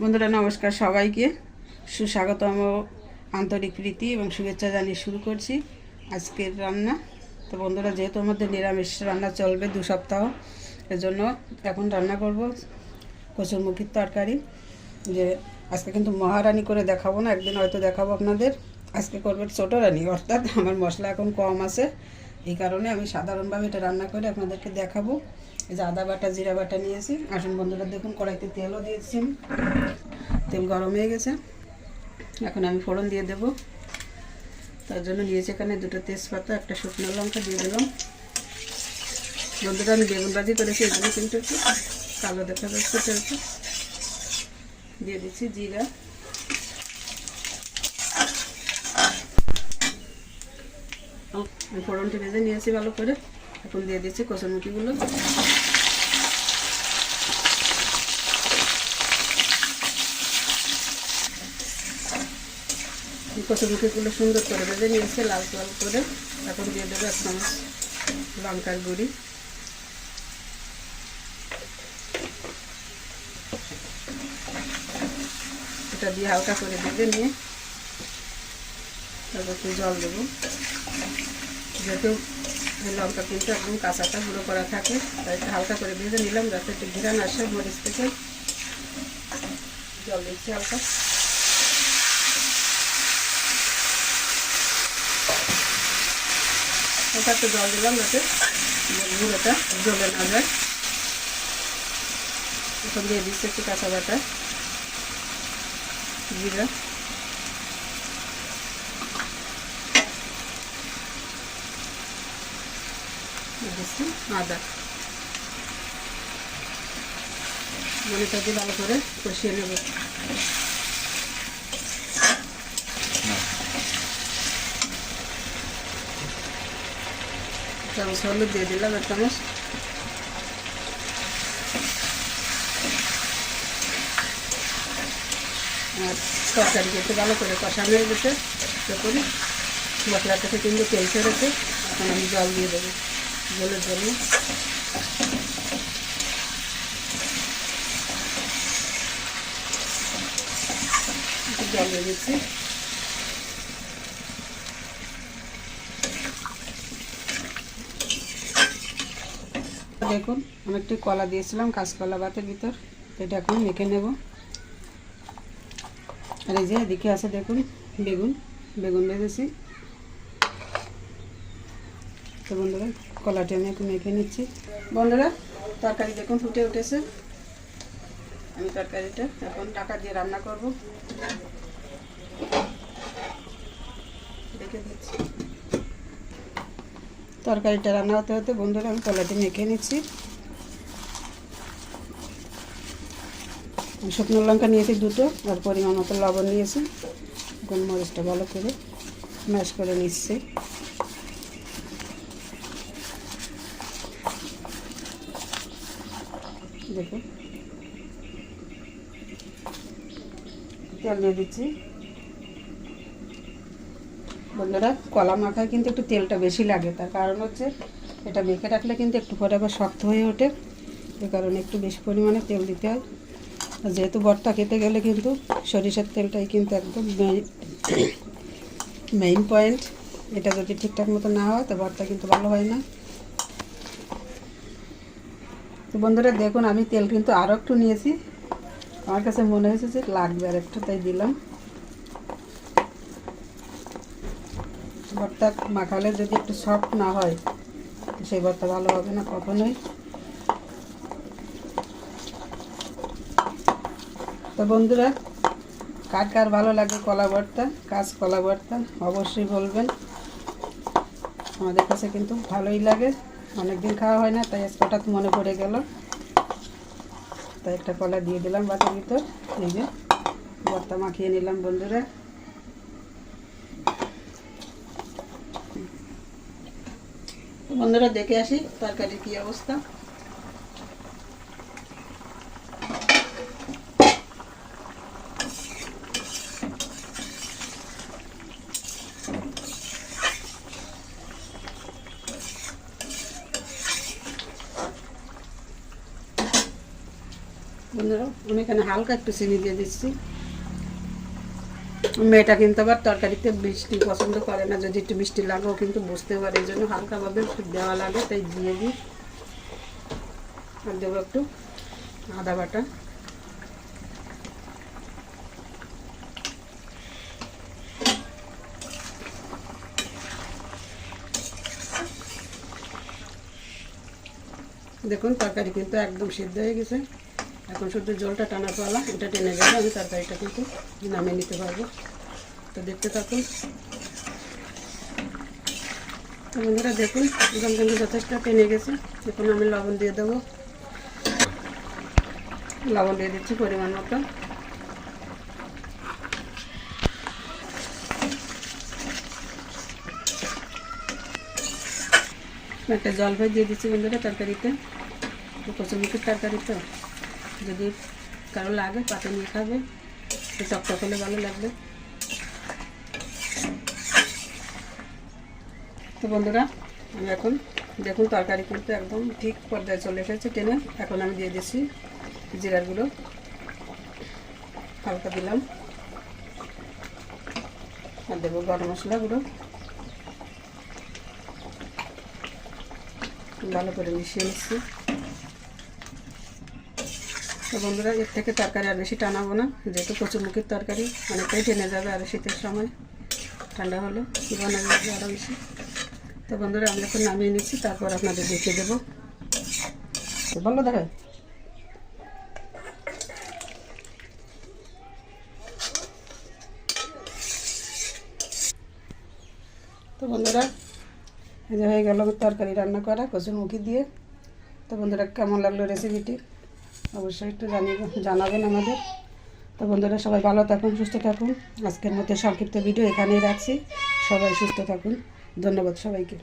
বন্ধুরা নমস্কার, সবাইকে সুস্বাগতম, আন্তরিক প্রীতি এবং শুভেচ্ছা জানিয়ে শুরু করছি আজকের রান্না। তো বন্ধুরা, যেহেতু আমাদের নিরামিষ রান্না চলবে 2 সপ্তাহ, এজন্য এখন রান্না করব কচুরমুখির তরকারি। যে আজকে কিন্তু মহারানি করে দেখাবো না, একদিন হয়তো দেখাবো আপনাদের। আজকে করবে ছোটো রানি, অর্থাৎ আমার মশলা এখন কম আছে, এই কারণে আমি সাধারণভাবে এটা রান্না করে আপনাদেরকে দেখাবো। এই যে আদা বাটা জিরা বাটা নিয়েছি। আসুন বন্ধুরা, দেখুন কড়াইতে তেলও দিয়েছি, তেল গরম হয়ে গেছে। এখন আমি ফোড়ন দিয়ে দেব। তার জন্য নিয়েছি এখানে 2টো তেজপাতা, একটা শুকনো লঙ্কা দিয়ে দিলাম। বন্ধুরা, আমি বেগুন ভাজি করেছি, এগুলো কিন্তু একটু কালো দেখা যাচ্ছে, তেলটা দিয়ে দিচ্ছি। জিরা, ফোড়নটি ভেজে নিয়েছি ভালো করে। এখন দিয়ে দিচ্ছি কচুরমুখিগুলো। কচুরমুখিগুলো সুন্দর করে ভেজে নিয়েছে লাল লাল করে। এখন দিয়ে দেবো 1 চামচ লঙ্কার গুঁড়ি, এটা দিয়ে হালকা করে ভেজে নিয়ে তারপর একটু জল দেবো। যেহেতু লঙ্কা কিন্তু একদম কাঁচাটা গুঁড়ো করা থাকে, তাই একটু হালকা করে ভেজে নিলাম যাতে একটু ঘিরান আসে মরিচ থেকে। জল দিচ্ছি হালকা। হালকা একটু জল দিলাম যাতে গুঁড়োটা জ্বলে না যায়। এখন দিয়ে দিচ্ছি একটু কাঁচা বাটা জিরা, দিচ্ছি আদা। মরিচটা দিয়ে ভালো করে কষিয়ে নেব। চামচ হলুদ দিয়ে দিলাম, 1 চামচ। আর তরকারি একটু ভালো করে কষানো হয়ে গেছে, দেখুন মশলা থেকে কিন্তু তেল ছেড়েছে। এখন আমি জল দিয়ে দেবো জলের জন্য। জল দিয়ে দিচ্ছি। দেখুন আমি একটু কলা দিয়েছিলাম কাঁচকলা ভাতের ভিতর, এটা এখন মেখে নেব। আর এই যে এদিকে আছে দেখুন বেগুন ভেজেছি। তো বন্ধুরা, কলাটি আমি একটু মেখে নিচ্ছি। বন্ধুরা, তরকারি দেখুন ফুটে উঠেছে। আমি তরকারিটা এখন ঢাকা দিয়ে রান্না করব, দেখে দিচ্ছি। তরকারিটা রান্না হতে হতে বন্ধুরা, আমি কলাটি মেখে নিচ্ছি। শুকনো লঙ্কা নিয়েছি 2টো, আর পরিমাণ মতো লবণ নিয়েছি। এখন মরিচটা ভালো করে ম্যাশ করে নিচ্ছি। দেখুন তেল দিয়ে দিচ্ছি। বন্ধুরা, কলা মাখায় কিন্তু একটু তেলটা বেশি লাগে, তার কারণ হচ্ছে এটা মেখে রাখলে কিন্তু একটু পরে আবার শক্ত হয়ে ওঠে, এই কারণে একটু বেশি পরিমাণে তেল দিতে হয়। আর যেহেতু ভর্তা খেতে গেলে কিন্তু সরিষার তেলটাই কিন্তু একদম মেইন পয়েন্ট। এটা যদি ঠিকঠাক মতো না হয় তো ভর্তা কিন্তু ভালো হয় না। তো বন্ধুরা দেখুন, আমি তেল কিন্তু আরও একটু নিয়েছি, আমার কাছে মনে হয়েছে যে লাগবে আর একটু, তাই দিলাম। ভর্তা মাখালে যদি একটু সফট না হয় সেই ভর্তা ভালো হবে না কখনোই। তো বন্ধুরা, কার কার ভালো লাগে কলা ভর্তা, কাঁচকলা ভর্তা, অবশ্যই বলবেন। আমাদের কাছে কিন্তু ভালোই লাগে, অনেকদিন খাওয়া হয় না, তাই হঠাৎ মনে পড়ে গেল, তাই একটা কলা দিয়ে দিলাম ভাতের ভিতর। এই যে ভর্তা মাখিয়ে নিলাম বন্ধুরা। বন্ধুরা, দেখে আসি তরকারির কি অবস্থা। বন্ধুরা আমি এখানে হালকা একটু চিনি দিয়ে দিচ্ছি। মেয়েটা কিন্তু আবার তরকারিতে মিষ্টি পছন্দ করে না, যদি একটু মিষ্টি লাগেও কিন্তু বুঝতে পারে, এই জন্য হালকাভাবে দেওয়া লাগে, তাই দিয়ে দিই। আর দেবো একটু আদা বাটা। দেখুন তরকারি কিন্তু একদম সিদ্ধ হয়ে গেছে, এখন শুধু জলটা টানা পালা, এটা টেনে গেলে আমি তরকারিটা কিন্তু নামিয়ে নিতে পারবো। তো দেখতে থাকুন। তো বন্ধুরা দেখুন জল কিন্তু যথেষ্ট টেনে গেছে, এখন আমি লবণ দিয়ে দেবো। লবণ দিয়ে দিচ্ছি পরিমাণ মতো। একটা জলপাই দিয়ে দিচ্ছি বন্ধুরা তরকারিতে, কচুরমুখির তরকারি তো যদি কারো লাগে পাতে নিয়ে খাবে, টকটক হলে ভালো লাগবে। তো বন্ধুরা আমি এখন দেখুন তরকারি কিন্তু একদম ঠিক পর্যায়ে চলে এসেছে টেনে। এখন আমি দিয়ে দিচ্ছি জিরার গুঁড়ো, হালকা দিলাম, আর দেবো গরম মশলা গুঁড়ো। ভালো করে মিশিয়ে নিচ্ছি। তো বন্ধুরা এর থেকে তরকারি আর বেশি টানাবো না, যেহেতু কচুরমুখির তরকারি অনেকটাই টেনে যাবে, আর শীতের সময় ঠান্ডা হলে বানানো যাবে আরও বেশি। তো বন্ধুরা আমি এখন নামিয়ে নিচ্ছি, তারপর আপনাদের দেখিয়ে দেবো। ভালো দেখায়। তো বন্ধুরা এই যে হয়ে গেল তরকারি রান্না করা কচুরমুখী দিয়ে। তো বন্ধুরা কেমন লাগলো রেসিপিটি অবশ্যই একটু জানাবেন আমাদের। তো বন্ধুরা সবাই ভালো থাকুন, সুস্থ থাকুন। আজকের মতো সংক্ষিপ্ত ভিডিও এখানেই রাখছি। সবাই সুস্থ থাকুন, ধন্যবাদ সবাইকে।